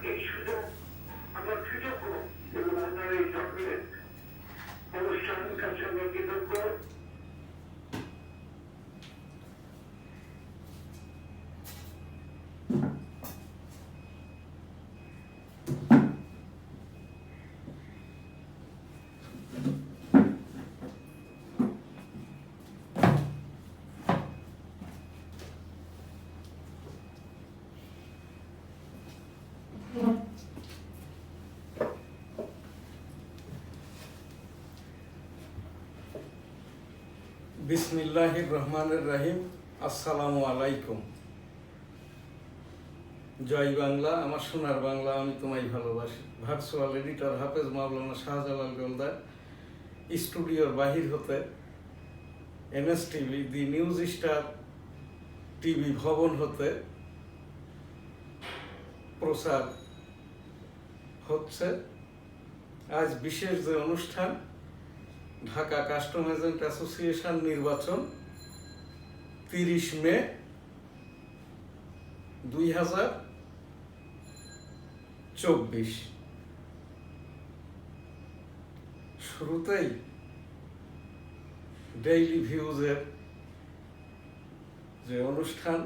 এই সুযোগ আমরা কৃতজ্ঞ এবং আপনার এই সকলের অনুষ্ঠানের কাছে আমরা কৃতজ্ঞ। বিসমিল্লাহির রহমানির রহিম। আসসালামু আলাইকুম। জয় বাংলা, আমার সোনার বাংলা, আমি তোমায় ভালোবাসি। ভার্চুয়াল এডিটর হাফেজ মাওলানা শাহজালাল গোলদার, স্টুডিওর বাহির হতে এনএস টিভি দি নিউজ স্টার টিভি ভবন হতে প্রচার হচ্ছে আজ বিশেষ যে অনুষ্ঠান, ঢাকা কাস্টম এজেন্ট অ্যাসোসিয়েশন নির্বাচন 30 মে 2024। শুরুতেই ডেইলি ভিউজের যে অনুষ্ঠান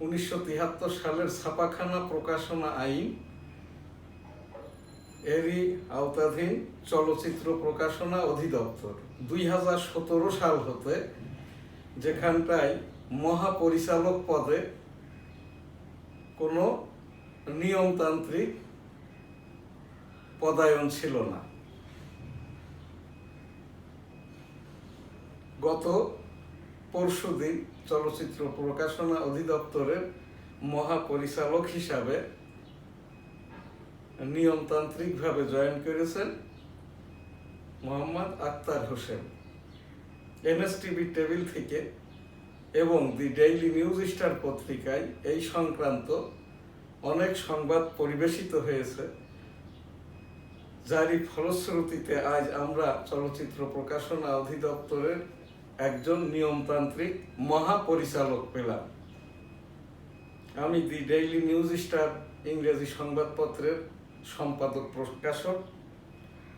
1973 সালের ছাপাখানা প্রকাশনা আইন এরই আওতাধীন চলচ্চিত্র প্রকাশনা অধিদপ্তর 2017 সাল হতে যেখানটায় মহাপরিচালক পদে কোনো নিয়মতান্ত্রিক পদায়ন ছিল না। গত পরশুদিন চলচ্চিত্র প্রকাশনা অধিদপ্তরের মহাপরিচালক হিসাবে নিয়মতান্ত্রিকভাবে জয়েন করেছেন Mohammad Akhtar Hossain. NS TV table থেকে এবং দি ডেইলি নিউজ স্টার পত্রিকায় এই সংক্রান্ত অনেক সংবাদ পরিবেশিত হয়েছে, যারই ফলশ্রুতিতে আজ আমরা চলচ্চিত্র প্রকাশনা অধিদপ্তরের একজন নিয়মতান্ত্রিক মহাপরিচালক পেলাম। আমি দি ডেইলি নিউজ স্টার ইংরেজি সংবাদপত্রের সম্পাদক প্রকাশক,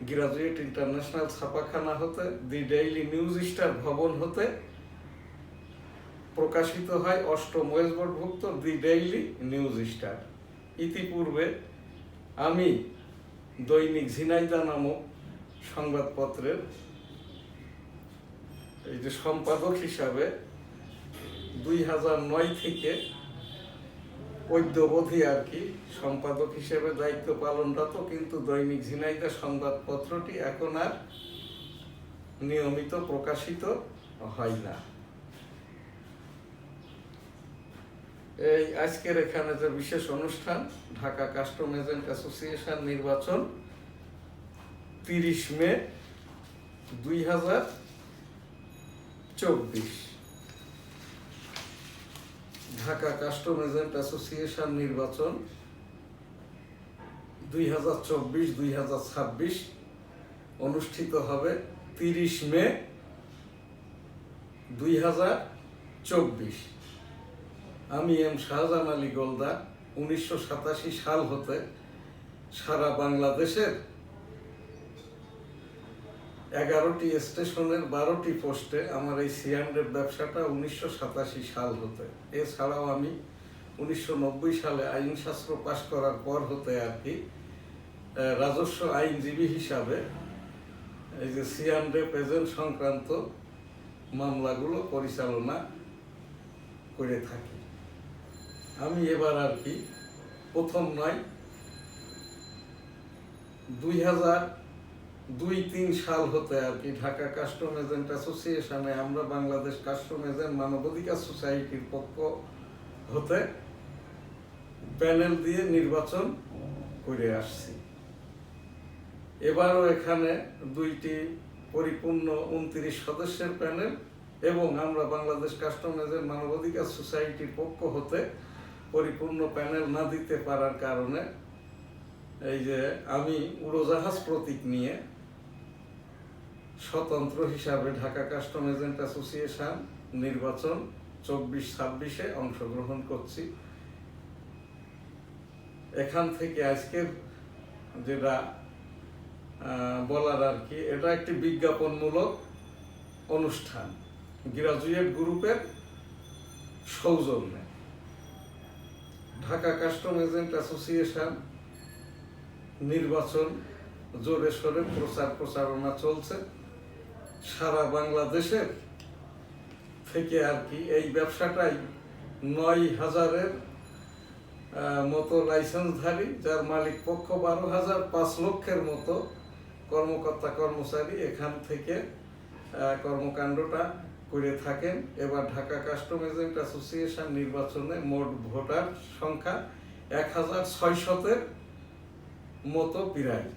গ্রাজুয়েট ইন্টারন্যাশনাল ছাপাখানা হতে দি ডেইলি নিউজ স্টার ভবন হতে প্রকাশিত হয় 8ম ওয়েজবোর্ডভুক্ত দি ডেইলি নিউজ স্টার। ইতিপূর্বে আমি দৈনিক ঝিনাইদহ নামক সংবাদপত্রের এই যে সম্পাদক হিসাবে 2009 থেকে অদ্যাবধি আর কি সম্পাদক হিসেবে দায়িত্ব পালনরত, কিন্তু দৈনিক ঝিনাইদহ সংবাদপত্রটি এখন আর নিয়মিত প্রকাশিত হয় না। এই আজকের এখানে যে বিশেষ অনুষ্ঠান, ঢাকা কাস্টম এজেন্ট অ্যাসোসিয়েশন নির্বাচন 30 মে 2024। ঢাকা কাস্টম এজেন্ট অ্যাসোসিয়েশন নির্বাচন 2024-2026 অনুষ্ঠিত হবে 30 মে 2024। আমি এম শাহজাহান আলী গোলদার 1987 সাল হতে সারা বাংলাদেশের 11টি স্টেশনের 12টি পোস্টে আমার এই সিআইএনএফ ব্যবসাটা 1987 সাল হতে। এছাড়াও আমি 1990 সালে আইনশাস্ত্র পাশ করার পর হতে আর কি রাজস্ব আইনজীবী হিসাবে এই যে সিআইএনএফ এজেন্ট সংক্রান্ত মামলাগুলো পরিচালনা করে থাকি। আমি এবার আর কি প্রথম নয়, 2002-03 সাল হতে আর কি ঢাকা কাস্টম এজেন্ট অ্যাসোসিয়েশনে আমরা বাংলাদেশ কাস্টম এজেন্ট মানবাধিকার সোসাইটির পক্ষ হতে প্যানেল দিয়ে নির্বাচন করে আসছি। এবারও এখানে 2টি পরিপূর্ণ 29 সদস্যের প্যানেল এবং আমরা বাংলাদেশ কাস্টম এজেন্ট মানবাধিকার সোসাইটির পক্ষ হতে পরিপূর্ণ প্যানেল না দিতে পারার কারণে এই যে আমি উড়োজাহাজ প্রতীক নিয়ে স্বতন্ত্র হিসাবে ঢাকা কাস্টম এজেন্ট অ্যাসোসিয়েশন নির্বাচন 24-26-এ অংশগ্রহণ করছি। এখান থেকে আজকের যেটা বলার আর কি, এটা একটি বিজ্ঞাপনমূলক অনুষ্ঠান গ্রাজুয়েট গ্রুপের সৌজন্যে। ঢাকা কাস্টম এজেন্ট অ্যাসোসিয়েশন নির্বাচন জোরে সোরে প্রচারণা চলছে। সারা বাংলাদেশের থেকে আর কি এই ব্যবসাটাই 9,000-এর মতো লাইসেন্সধারী, যার মালিক পক্ষ 12,000, 5 লক্ষের মতো কর্মকর্তা কর্মচারী এখান থেকে কর্মকাণ্ডটা করে থাকেন। এবার ঢাকা কাস্টম এজেন্ট অ্যাসোসিয়েশন নির্বাচনে মোট ভোটার সংখ্যা 1,600-এর মতো প্রায়।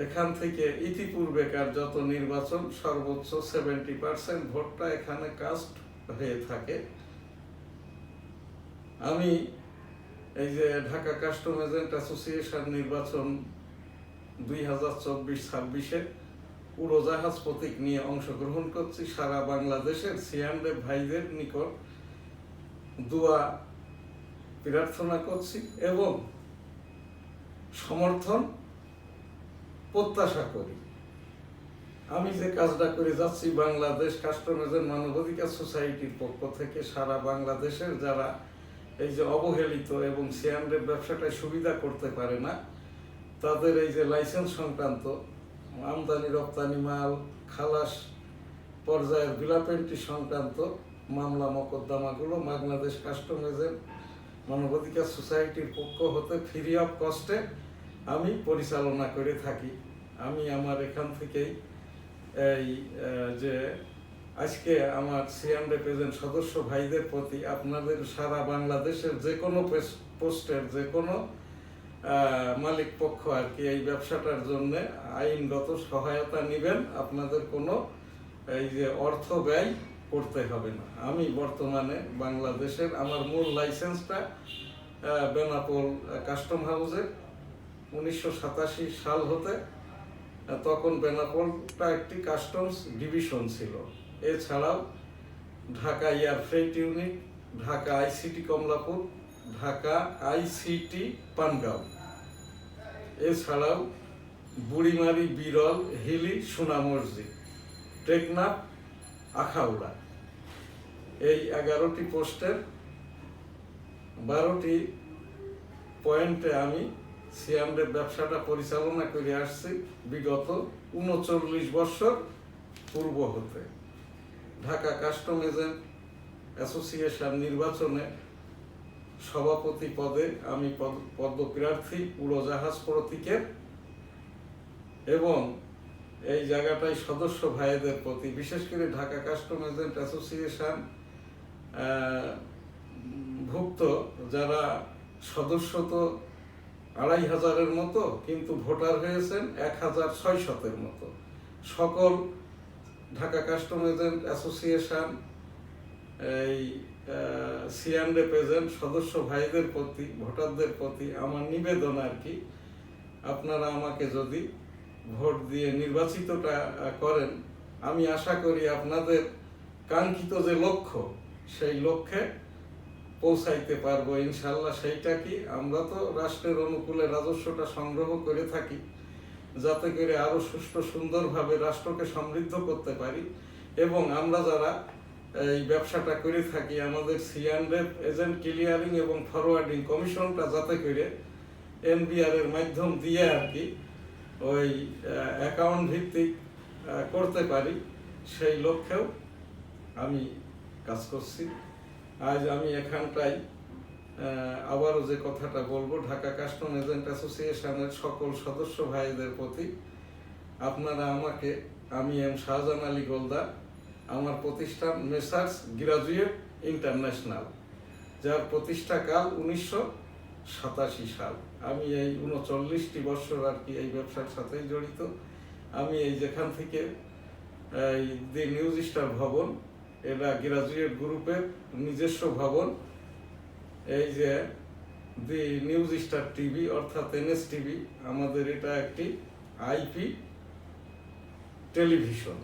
এখান থেকে ইতিপূর্বেকার যত নির্বাচন সর্বোচ্চ 70% ভোটটা এখানে কাস্ট হয়ে থাকে। আমি এই যে ঢাকা কাস্টম এজেন্ট অ্যাসোসিয়েশন নির্বাচন 2024-26-এ উড়োজাহাজ প্রতীক নিয়ে অংশগ্রহণ করছি। সারা বাংলাদেশের সিয়ান্ডে ভাইদের নিকট দোয়া প্রার্থনা করছি এবং সমর্থন প্রত্যাশা করি। আমি যে কাজটা করে যাচ্ছি বাংলাদেশ কাস্টম এজেন্ট মানবাধিকার সোসাইটির পক্ষ থেকে সারা বাংলাদেশের যারা এই যে অবহেলিত এবং সিয়ান্ডের ব্যবসাটায় সুবিধা করতে পারে না, তাদের এই যে লাইসেন্স সংক্রান্ত আমদানি রপ্তানি মাল খালাস পর্যায়ের বিলাপেন্টি সংক্রান্ত মামলা মোকদ্দমাগুলো বাংলাদেশ কাস্টম এজেন্ট মানবাধিকার সোসাইটির পক্ষ হতে ফ্রি অফ কস্টে আমি পরিচালনা করে থাকি। আমি আমার এখান থেকেই এই যে আজকে আমার সিয়ান্ডে প্রেজেন্ট সদস্য ভাইদের প্রতি আপনাদের সারা বাংলাদেশের যে কোনো পোস্টের যে কোনো মালিক পক্ষ আর কি এই ব্যবসাটার জন্য আইনগত সহায়তা নেবেন। আপনাদের কোনো এই যে অর্থ ব্যয় করতে হবে না। আমি বর্তমানে বাংলাদেশের আমার মূল লাইসেন্সটা বেনাপোল কাস্টম হাউসের 1987 সাল হতে, তখন বেনাপোলটা একটি কাস্টমস ডিভিশন ছিল। এছাড়াও Dhaka air freight unit, Dhaka ICT Kamalapur, Dhaka ICT Pangaon, এছাড়াও বুড়িমারি, বিরল, হিলি, সোনামসজিদ, টেকনাফ, আখাউড়া, এই 11টি পোস্টের 12টি পয়েন্টে আমি সিয়ান্ডের ব্যবসাটা পরিচালনা করে আসছি বিগত 39 বছর পূর্ব হতে। ঢাকা কাস্টম এজেন্ট অ্যাসোসিয়েশন নির্বাচনে সভাপতি পদে আমি পদপ্রার্থী উড়োজাহাজ প্রতীকের, এবং এই জায়গাটায় সদস্য ভাইদের প্রতি বিশেষ করে ঢাকা কাস্টম এজেন্ট অ্যাসোসিয়েশন ভুক্ত যারা সদস্য তো 2,500-এর মতো, কিন্তু ভোটার হয়েছেন 1,600-এর মতো। সকল ঢাকা কাস্টম এজেন্ট অ্যাসোসিয়েশন এই সিয়ান্ডে প্রেজেন্ট সদস্য ভাইদের প্রতি ভোটারদের প্রতি আমার নিবেদন আর কি, আপনারা আমাকে যদি ভোট দিয়ে নির্বাচিতটা করেন, আমি আশা করি আপনাদের কাঙ্ক্ষিত যে লক্ষ্য সেই লক্ষ্যে পৌঁছাইতে পারবো ইনশাল্লাহ। সেইটা কি, আমরা তো রাষ্ট্রের অনুকূলে রাজস্বটা সংগ্রহ করে থাকি যাতে করে আরো সুষ্ঠু সুন্দরভাবে রাষ্ট্রকে সমৃদ্ধ করতে পারি, এবং আমরা যারা এই ব্যবসাটা করে থাকি আমাদের সিয়ান্ডে এজেন্ট ক্লিয়ারিং এবং ফরওয়ার্ডিং কমিশনটা যাতে করে এনবিআর এর মাধ্যম দিয়ে আর কি ওই অ্যাকাউন্ট ভিত্তিক করতে পারি, সেই লক্ষ্যেও আমি কাজ করছি। আজ আমি এখানটায় আবারও যে কথাটা বলবো, ঢাকা কাস্টম এজেন্ট অ্যাসোসিয়েশনের সকল সদস্য ভাইদের প্রতি আপনারা আমাকে, আমি এম শাহজাহান আলী গোলদার, আমার প্রতিষ্ঠান মেসার্স গ্রাজুয়েট ইন্টারন্যাশনাল, যার প্রতিষ্ঠাকাল 1987 সাল। আমি এই 39টি বছর আর কি এই ব্যবসার সাথেই জড়িত। আমি এই যেখান থেকে এই দি নিউজ স্টার ভবন, এটা গ্রাজুয়েট গ্রুপের নিজস্ব ভবন, এই যে দি নিউজ স্টার টিভি অর্থাৎ এনএস টিভি, আমাদের এটা একটি আইপি টেলিভিশন।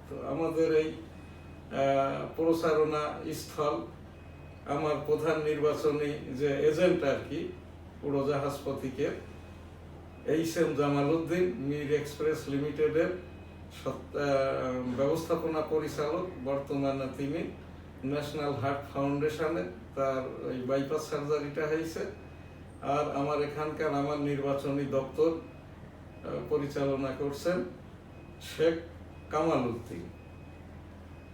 তো আমাদের এই প্রচারণা স্থল, আমার প্রধান নির্বাচনী যে এজেন্ট আর কি উড়োজাহাজ প্রতীকের এইচ.এম. জামাল উদ্দিন মির এক্সপ্রেস লিমিটেডের ব্যবস্থাপনা পরিচালক। বর্তমানে তিনি ন্যাশনাল হার্ট ফাউন্ডেশনে তার ওই বাইপাস সার্জারিটা হয়েছে। আর আমার এখানকার আমার নির্বাচনী দপ্তর পরিচালনা করছেন শেখ কামাল উদ্দিন।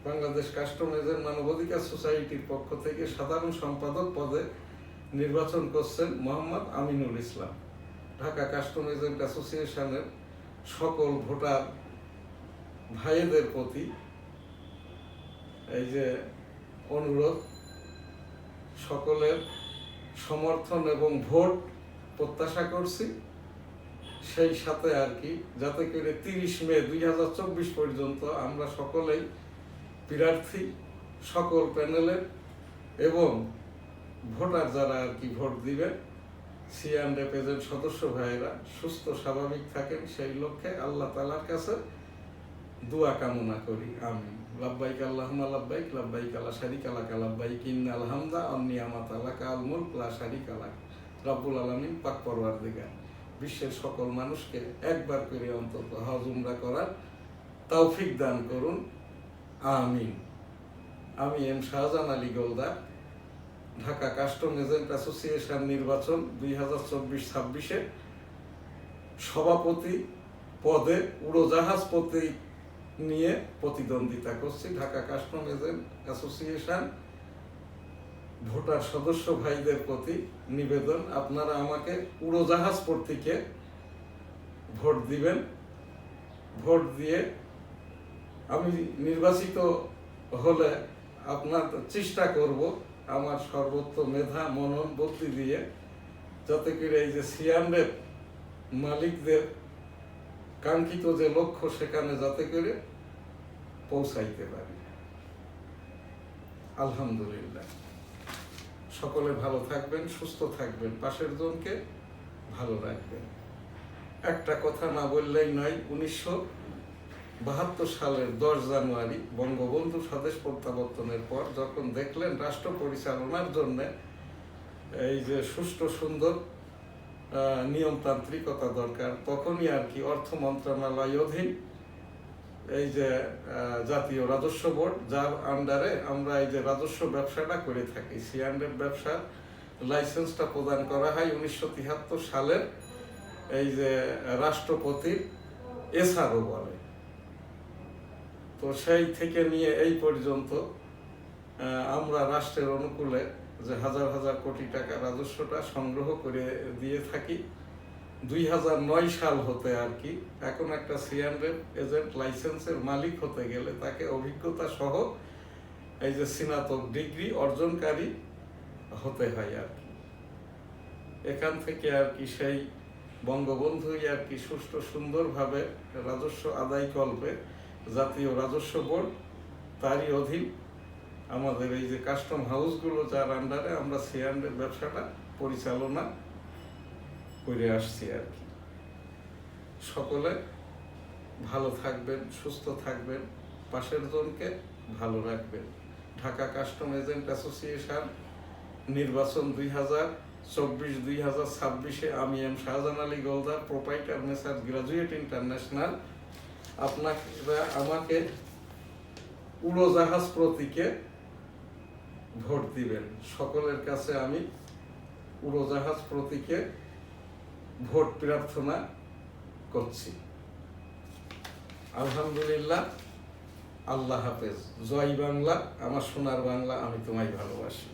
বাংলাদেশ কাস্টম এজেন্ট মানবাধিকার সোসাইটির পক্ষ থেকে সাধারণ সম্পাদক পদে নির্বাচন করছেন মোহাম্মদ আমিনুল ইসলাম। ঢাকা কাস্টম এজেন্ট অ্যাসোসিয়েশনের সকল ভোটার ভাইদের প্রতি এই যে অনুরোধ, সকলের সমর্থন এবং ভোট প্রত্যাশা করছি। সেই সাথে আর কি যাতে করে 30 মে 2024 পর্যন্ত আমরা সকলেই প্রার্থী, সকল প্যানেলের এবং ভোটার যারা আর কি ভোট দিবেন C&F এজেন্ট সদস্য ভাইয়েরা সুস্থ স্বাভাবিক থাকেন, সেই লক্ষ্যে আল্লাহ তাআলার কাছে দোয়া কামনা করি। আমি লাব্বাইক আল্লাহুম্মা লাব্বাইক, লাব্বাইক লা শারীকা লাক, লাব্বাইক ইন্নাল হামদা ওয়ান নি'মাতা লাকাল মুলক লা শারীকা লাক। রব্বুল আলামিন পাক পরওয়ারদিগার বিশ্বের সকল মানুষকে একবার করে অন্তত হজ উমরা করার তৌফিক দান করুন, আমিন। আমি M Shahjahan Ali Goldar, Dhaka custom agent association নির্বাচন 2024-26-এ সভাপতি পদে উড়োজাহাজ প্রতীক নিয়ে প্রতিদ্বন্দ্বিতা করছি। Dhaka custom agent association voter সদস্য ভাইদের প্রতি নিবেদন, আপনারা আমাকে উড়োজাহাজ প্রতীকে ভোট দিবেন। ভোট দিয়ে আমি নির্বাচিত হলে আপনার চেষ্টা করব আমার সর্বোচ্চ মেধা মনন বুদ্ধি দিয়ে যাতে করে এই যে C&F মালিকদের কাঙ্ক্ষিত যে লক্ষ্য সেখানে যাতে করে পৌঁছাইতে পারি। আলহামদুলিল্লাহ। সকলে ভালো থাকবেন, সুস্থ থাকবেন, পাশের জনকে ভালো রাখবেন। একটা কথা না বললেই নয়, 1972 সালের 10 জানুয়ারি বঙ্গবন্ধু স্বদেশ প্রত্যাবর্তনের পর যখন দেখলেন রাষ্ট্র পরিচালনার জন্য এই যে সুষ্ঠু সুন্দর নিয়মতান্ত্রিকতা দরকার, তখনই আর কি অর্থ মন্ত্রণালয় অধীন এই যে জাতীয় রাজস্ব বোর্ড, যার আন্ডারে আমরা এই যে রাজস্ব ব্যবসাটা করে থাকি, C&F ব্যবসার লাইসেন্সটা প্রদান করা হয় 1973 সালের এই যে রাষ্ট্রপতির SRO বলে। তো সেই থেকে নিয়ে এই পর্যন্ত আমরা রাষ্ট্রের অনুকূলে যে হাজার হাজার কোটি টাকা রাজস্বটা সংগ্রহ করে দিয়ে থাকি। 2009 সাল হতে আর কি এখন একটা C&F এজেন্ট লাইসেন্সের মালিক হতে গেলে তাকে অভিজ্ঞতা সহ এই যে স্নাতক ডিগ্রি অর্জনকারী হতে হয় আর কি। এখান থেকে আর কি সেই বঙ্গবন্ধুই আর কি সুষ্ঠু সুন্দরভাবে রাজস্ব আদায় কল্পে জাতীয় রাজস্ব বোর্ড, তারই অধীন আমাদের এই যে কাস্টম হাউসগুলো, যার আন্ডারে আমরা C&F ব্যবসাটা পরিচালনা করে আসছি আর কি। সকলে ভালো থাকবেন, সুস্থ থাকবেন, পাশের জনকে ভালো রাখবেন। ঢাকা কাস্টম এজেন্ট অ্যাসোসিয়েশন নির্বাচন 2024-2026-এ আমি M Shahjahan Ali Goldar, proprietor মেসার graduate international, আপনারা আমাকে উড়োজাহাজ প্রতীকে ভোট দিবেন। সকলের কাছে আমি উড়োজাহাজ প্রতীকে ভোট প্রার্থনা করছি। আলহামদুলিল্লাহ। আল্লাহ হাফেজ। জয় বাংলা, আমার সোনার বাংলা, আমি তোমায় ভালোবাসি।